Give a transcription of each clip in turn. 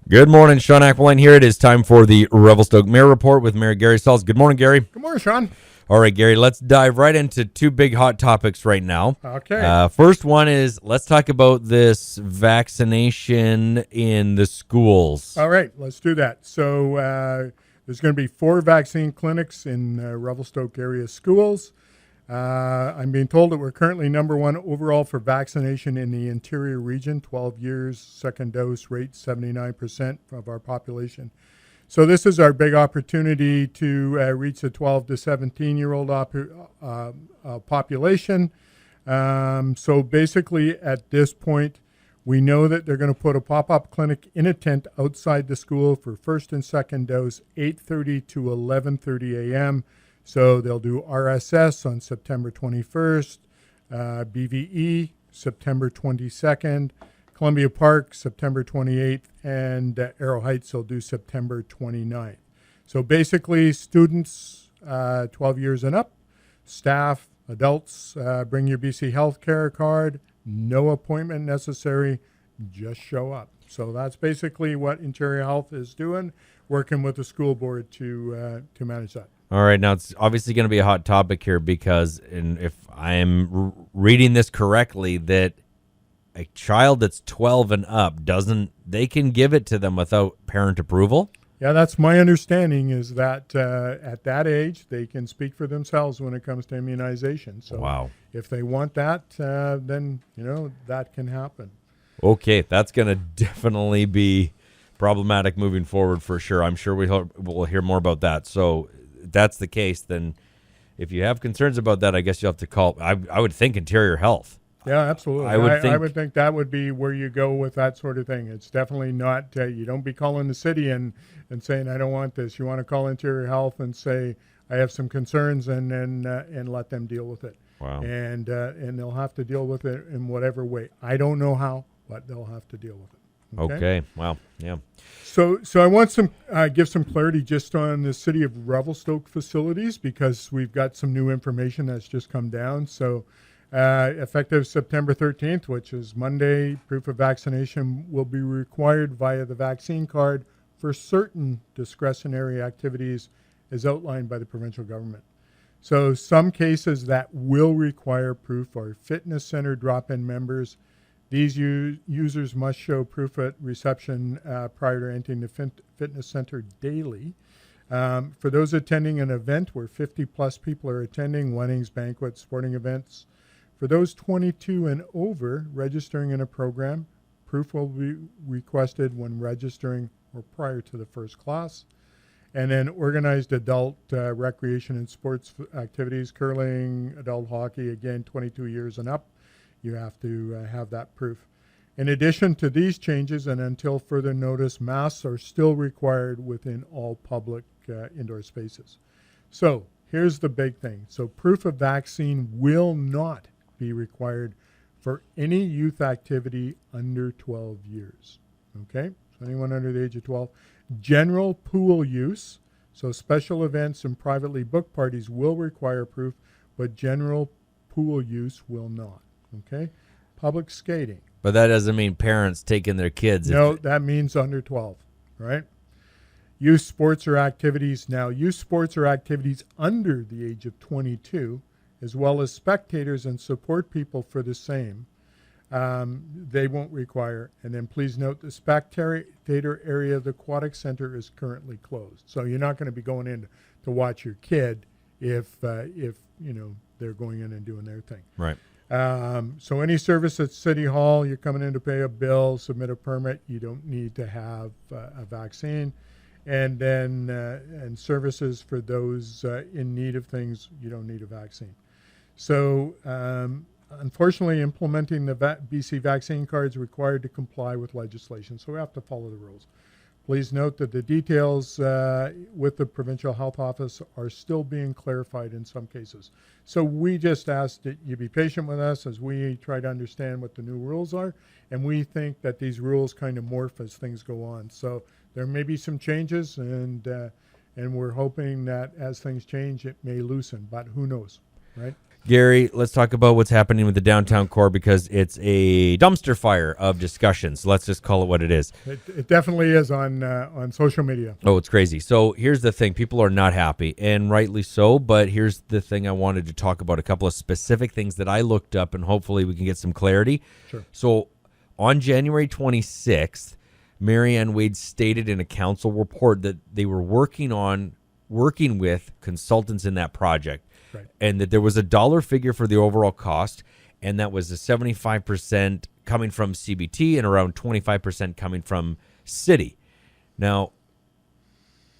Good morning, Sean Aqualine here. It is time for the Revelstoke Mayor Report with Mayor Gary Sells. Good morning, Gary. Good morning, Sean. All right, Gary, let's dive right into two big hot topics right now. Okay. First one is let's talk about this vaccination in the schools. All right, let's do that. So there's going to be 4 vaccine clinics in Revelstoke area schools. I'm being told that we're currently number 1 overall for vaccination in the interior region, 12 years, second dose rate 79% of our population. So this is our big opportunity to reach the 12 to 17-year-old population. So basically at this point, we know that they're going to put a pop-up clinic in a tent outside the school for first and second dose, 8:30 to 11:30 a.m., So they'll do RSS on September 21st, BVE September 22nd, Columbia Park September 28th, and Arrow Heights will do September 29th. So basically students 12 years and up, staff, adults, bring your BC Healthcare card, no appointment necessary, just show up. So that's basically what Interior Health is doing, working with the school board to manage that. All right, now it's obviously going to be a hot topic here because, and if I am reading this correctly, that a child that's 12 and up they can give it to them without parent approval? Yeah, that's my understanding is that at that age, they can speak for themselves when it comes to immunization. So wow. If they want that, then, that can happen. Okay, that's going to definitely be problematic moving forward for sure. I'm sure we'll hear more about that. So if that's the case, then if you have concerns about that, I guess you'll have to call, I would think Interior Health. Yeah, absolutely. I would think that would be where you go with that sort of thing. It's definitely not, you don't be calling the city and saying, I don't want this. You want to call Interior Health and say, I have some concerns and let them deal with it. Wow. And they'll have to deal with it in whatever way. I don't know how, but they'll have to deal with it. Okay. Wow. Yeah. So I want some give some clarity just on the City of Revelstoke facilities because we've got some new information that's just come down. So effective September 13th, which is Monday, proof of vaccination will be required via the vaccine card for certain discretionary activities as outlined by the provincial government. So some cases that will require proof are fitness center drop-in members. These users must show proof at reception prior to entering the fitness center daily. For those attending an event where 50-plus people are attending, weddings, banquets, sporting events, for those 22 and over registering in a program, proof will be requested when registering or prior to the first class. And then organized adult recreation and sports activities, curling, adult hockey, again, 22 years and up. You have to have that proof. In addition to these changes, and until further notice, masks are still required within all public indoor spaces. So here's the big thing. So proof of vaccine will not be required for any youth activity under 12 years. Okay? So anyone under the age of 12. General pool use, so special events and privately booked parties will require proof, but general pool use will not. Okay, public skating. But that doesn't mean parents taking their kids. No, that means under 12, right? Youth sports or activities. Now, youth sports or activities under the age of 22, as well as spectators and support people for the same, they won't require. And then please note the spectator area of the aquatic center is currently closed. So you're not going to be going in to watch your kid if they're going in and doing their thing. Right. So any service at City Hall, you're coming in to pay a bill, submit a permit, you don't need to have a vaccine. And then and services for those in need of things, you don't need a vaccine. So unfortunately, implementing the BC vaccine card is required to comply with legislation. So we have to follow the rules. Please note that the details with the Provincial Health Office are still being clarified in some cases. So we just ask that you be patient with us as we try to understand what the new rules are. And we think that these rules kind of morph as things go on. So there may be some changes, and we're hoping that as things change, it may loosen. But who knows, right? Gary, let's talk about what's happening with the downtown core because it's a dumpster fire of discussions. Let's just call it what it is. It definitely is on social media. Oh, it's crazy. So here's the thing. People are not happy, and rightly so, but here's the thing I wanted to talk about, a couple of specific things that I looked up, and hopefully we can get some clarity. Sure. So on January 26th, Marianne Wade stated in a council report that they were working with consultants in that project. Right. And that there was a dollar figure for the overall cost, and that was a 75% coming from CBT and around 25% coming from city. Now,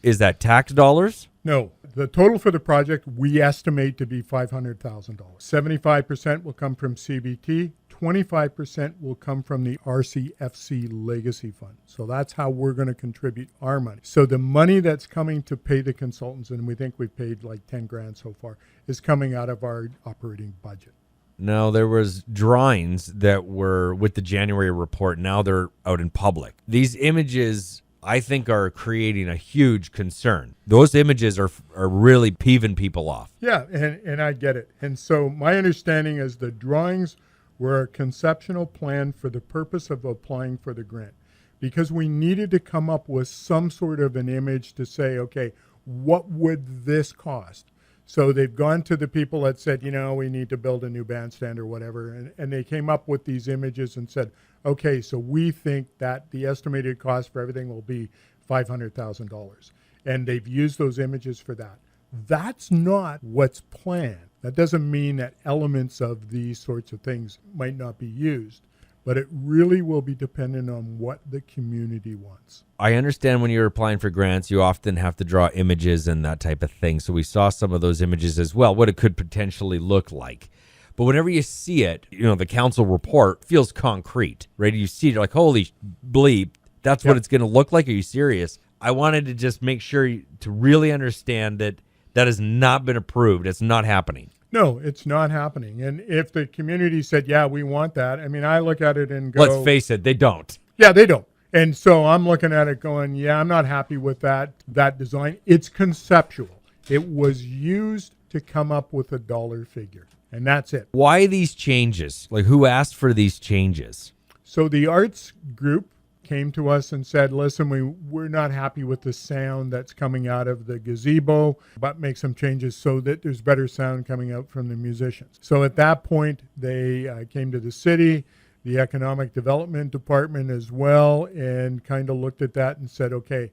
is that tax dollars? No. The total for the project we estimate to be $500,000. 75% will come from CBT. 25% will come from the RCFC Legacy Fund. So that's how we're going to contribute our money. So the money that's coming to pay the consultants, and we think we've paid like 10 grand so far, is coming out of our operating budget. Now, there was drawings that were with the January report. Now they're out in public. These images, I think, are creating a huge concern. Those images are really peeving people off. Yeah, and I get it. And so my understanding is the drawings were a conceptual plan for the purpose of applying for the grant, because we needed to come up with some sort of an image to say, okay, what would this cost? So they've gone to the people that said, we need to build a new bandstand or whatever, and they came up with these images and said, okay, so we think that the estimated cost for everything will be $500,000. And they've used those images for that. That's not what's planned. That doesn't mean that elements of these sorts of things might not be used, but it really will be dependent on what the community wants. I understand when you're applying for grants, you often have to draw images and that type of thing. So we saw some of those images as well, what it could potentially look like. But whenever you see it, the council report feels concrete, right? You see it, you're like, holy bleep, that's what it's going to look like. Are you serious? I wanted to just make sure to really understand that has not been approved. It's not happening. No, it's not happening. And if the community said, yeah, we want that, I look at it and go... Let's face it, they don't. Yeah, they don't. And so I'm looking at it going, yeah, I'm not happy with that design. It's conceptual. It was used to come up with a dollar figure, and that's it. Why these changes? Like, who asked for these changes? So the arts group came to us and said, listen, we're not happy with the sound that's coming out of the gazebo, but make some changes so that there's better sound coming out from the musicians. So at that point, they came to the city, the economic development department as well, and kind of looked at that and said, okay.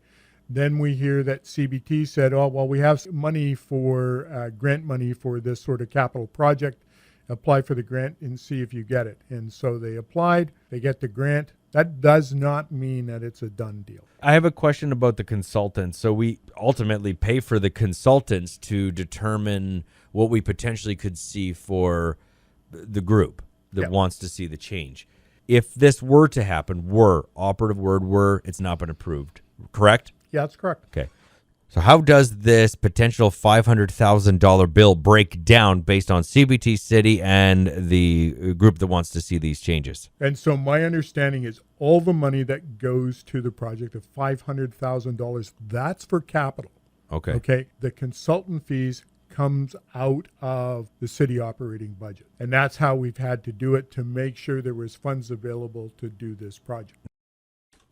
Then we hear that CBT said, oh, well, we have money for grant money for this sort of capital project. Apply for the grant and see if you get it. And so they applied, they get the grant. That does not mean that it's a done deal. I have a question about the consultants. So we ultimately pay for the consultants to determine what we potentially could see for the group that wants to see the change. If this were to happen, operative word, it's not been approved, correct? Yeah, that's correct. Okay. So how does this potential $500,000 bill break down based on CBT City and the group that wants to see these changes? And so my understanding is all the money that goes to the project of $500,000, that's for capital. Okay. Okay. The consultant fees comes out of the city operating budget. And that's how we've had to do it to make sure there was funds available to do this project.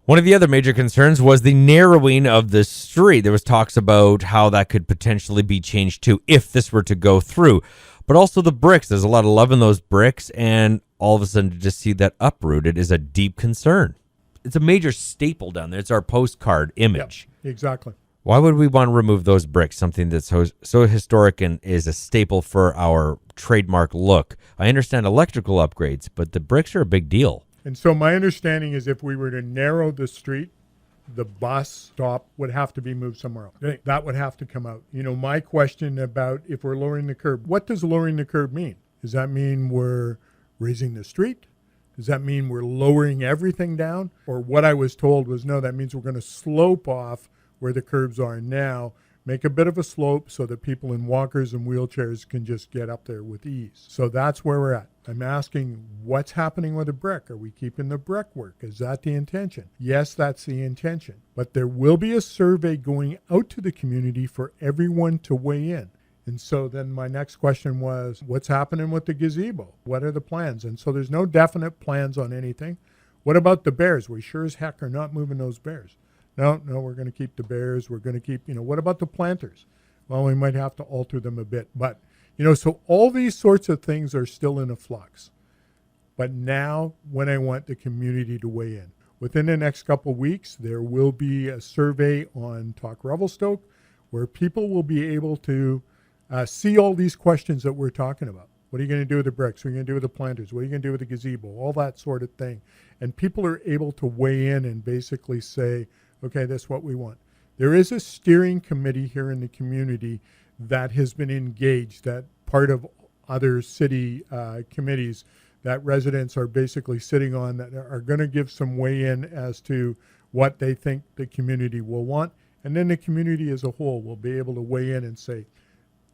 One of the other major concerns was the narrowing of the street. There was talks about how that could potentially be changed too if this were to go through. But also the bricks. There's a lot of love in those bricks, and all of a sudden to just see that uprooted is a deep concern. It's a major staple down there. It's our postcard image. Yep, exactly. Why would we want to remove those bricks, something that's so historic and is a staple for our trademark look? I understand electrical upgrades, but the bricks are a big deal. And so my understanding is if we were to narrow the street, the bus stop would have to be moved somewhere else. That would have to come out. My question about if we're lowering the curb, what does lowering the curb mean? Does that mean we're raising the street? Does that mean we're lowering everything down? Or what I was told was, no, that means we're going to slope off where the curbs are now, make a bit of a slope so that people in walkers and wheelchairs can just get up there with ease. So that's where we're at. I'm asking, what's happening with the brick? Are we keeping the brickwork? Is that the intention? Yes, that's the intention. But there will be a survey going out to the community for everyone to weigh in. And so then my next question was, what's happening with the gazebo? What are the plans? And so there's no definite plans on anything. What about the bears? We sure as heck are not moving those bears. No, we're going to keep the bears. We're going to keep, what about the planters? Well, we might have to alter them a bit. But, so all these sorts of things are still in a flux. But now when I want the community to weigh in, within the next couple of weeks, there will be a survey on Talk Revelstoke where people will be able to see all these questions that we're talking about. What are you going to do with the bricks? What are you going to do with the planters? What are you going to do with the gazebo? All that sort of thing. And people are able to weigh in and basically say, okay, that's what we want. There is a steering committee here in the community that has been engaged, that part of other city committees that residents are basically sitting on, that are going to give some weigh in as to what they think the community will want. And then the community as a whole will be able to weigh in and say,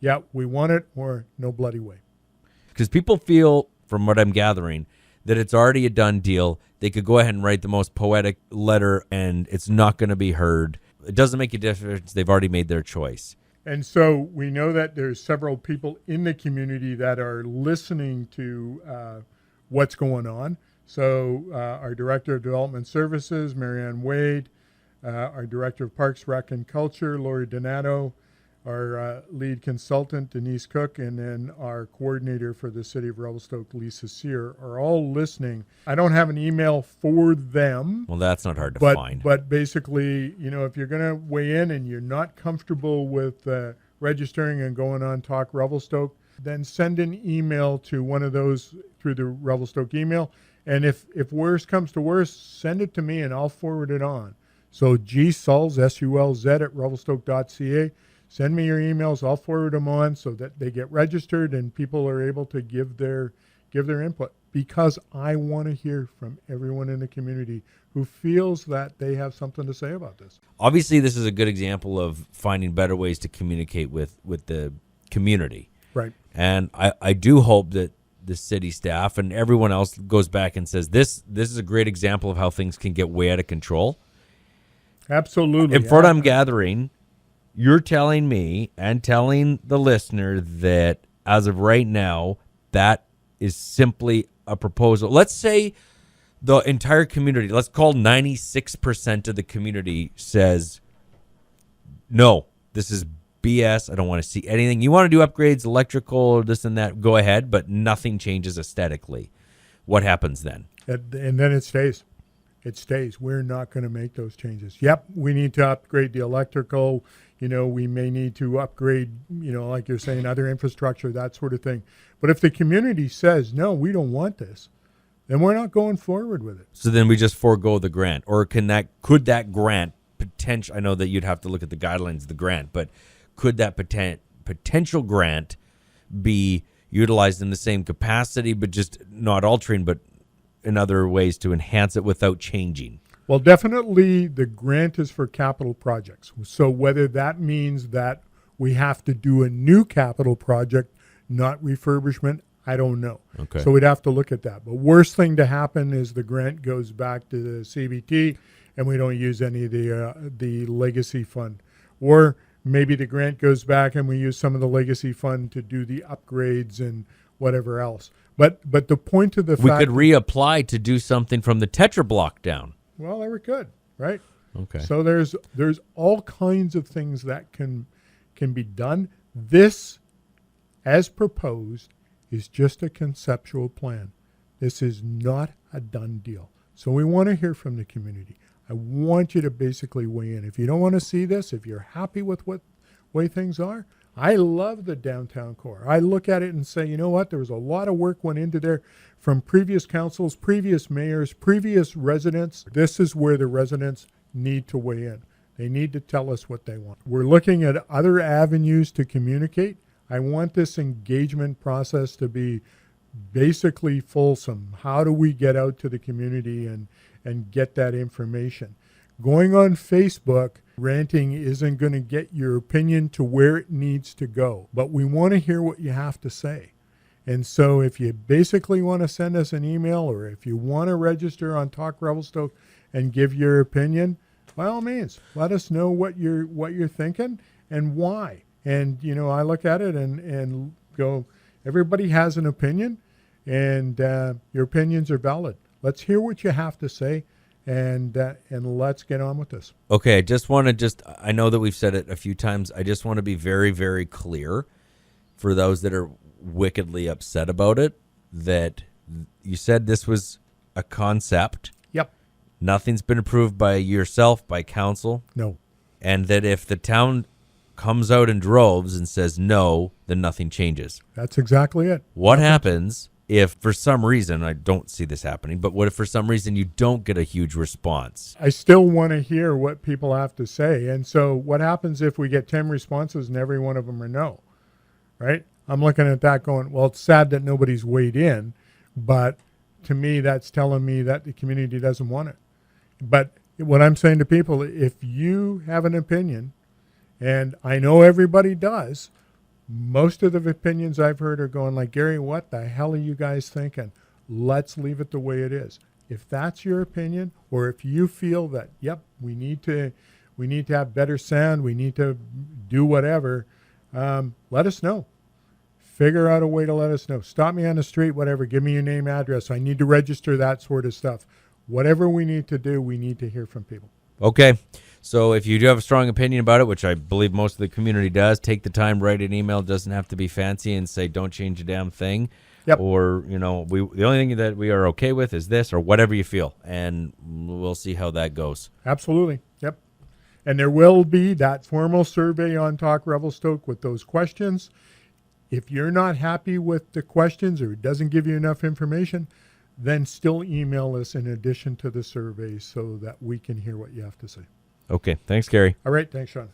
yeah, we want it, or no bloody way. Because people feel, from what I'm gathering, that it's already a done deal. They could go ahead and write the most poetic letter and it's not going to be heard. It doesn't make a difference. They've already made their choice. And so we know that there's several people in the community that are listening to what's going on. So our Director of Development Services, Marianne Wade, our Director of Parks, Rec, and Culture, Lori Donato, our lead consultant, Denise Cook, and then our coordinator for the City of Revelstoke, Lisa Sear, are all listening. I don't have an email for them. Well, that's not hard to find. But basically, if you're going to weigh in and you're not comfortable with registering and going on Talk Revelstoke, then send an email to one of those through the Revelstoke email. And if worse comes to worse, send it to me and I'll forward it on. So gsulz, S-U-L-Z, at revelstoke.ca. Send me your emails. I'll forward them on so that they get registered and people are able to give their input, because I want to hear from everyone in the community who feels that they have something to say about this. Obviously, this is a good example of finding better ways to communicate with the community. Right. And I do hope that the city staff and everyone else goes back and says, this is a great example of how things can get way out of control. Absolutely. And from what I'm gathering, you're telling me and telling the listener that as of right now, that is simply a proposal. Let's say the entire community, let's call 96% of the community says, no, this is BS. I don't want to see anything. You want to do upgrades, electrical, this and that, go ahead, but nothing changes aesthetically. What happens then? And then it stays. It stays. We're not going to make those changes. Yep, we need to upgrade the electrical. We may need to upgrade, like you're saying, other infrastructure, that sort of thing. But if the community says, no, we don't want this, then we're not going forward with it. So then we just forego the grant. Or could that grant potential? I know that you'd have to look at the guidelines of the grant, but could that potential grant be utilized in the same capacity, but just not altering, but in other ways to enhance it without changing? Well, definitely the grant is for capital projects. So whether that means that we have to do a new capital project, not refurbishment, I don't know. Okay. So we'd have to look at that. But worst thing to happen is the grant goes back to the CBT and we don't use any of the legacy fund. Or maybe the grant goes back and we use some of the legacy fund to do the upgrades and whatever else. But the point of the we fact... We could reapply to do something from the Tetra block down. Well, there we could, right? Okay. So there's all kinds of things that can be done. This, as proposed, is just a conceptual plan. This is not a done deal. So we want to hear from the community. I want you to basically weigh in. If you don't want to see this, if you're happy with what way things are, I love the downtown core. I look at it and say, you know what? There was a lot of work went into there from previous councils, previous mayors, previous residents. This is where the residents need to weigh in. They need to tell us what they want. We're looking at other avenues to communicate. I want this engagement process to be basically fulsome. How do we get out to the community and get that information? Going on Facebook, ranting isn't going to get your opinion to where it needs to go. But we want to hear what you have to say. And so if you basically want to send us an email, or if you want to register on Talk Revelstoke and give your opinion, by all means, let us know what you're thinking and why. And, I look at it and go, everybody has an opinion, and your opinions are valid. Let's hear what you have to say, and let's get on with this. Okay, I just want to I know that we've said it a few times. I just want to be very, very clear for those that are wickedly upset about it, that you said this was a concept. Yep. Nothing's been approved by yourself, by council. No. And that if the town comes out in droves and says no, then nothing changes. That's exactly it. What happens if for some reason, I don't see this happening, but what if for some reason you don't get a huge response? I still want to hear what people have to say. And so what happens if we get 10 responses and every one of them are no, right? I'm looking at that going, well, it's sad that nobody's weighed in, but to me, that's telling me that the community doesn't want it. But what I'm saying to people, if you have an opinion, and I know everybody does, most of the opinions I've heard are going like, Gary, what the hell are you guys thinking? Let's leave it the way it is. If that's your opinion, or if you feel that, yep, we need to have better sound, we need to do whatever, let us know. Figure out a way to let us know. Stop me on the street, whatever. Give me your name, address. I need to register, that sort of stuff. Whatever we need to do, we need to hear from people. Okay. So if you do have a strong opinion about it, which I believe most of the community does, take the time, write an email. It doesn't have to be fancy, and say, don't change a damn thing. Yep. Or, the only thing that we are okay with is this, or whatever you feel. And we'll see how that goes. Absolutely. Yep. And there will be that formal survey on Talk Revelstoke with those questions. If you're not happy with the questions or it doesn't give you enough information, then still email us in addition to the survey so that we can hear what you have to say. Okay. Thanks, Gary. All right. Thanks, Sean.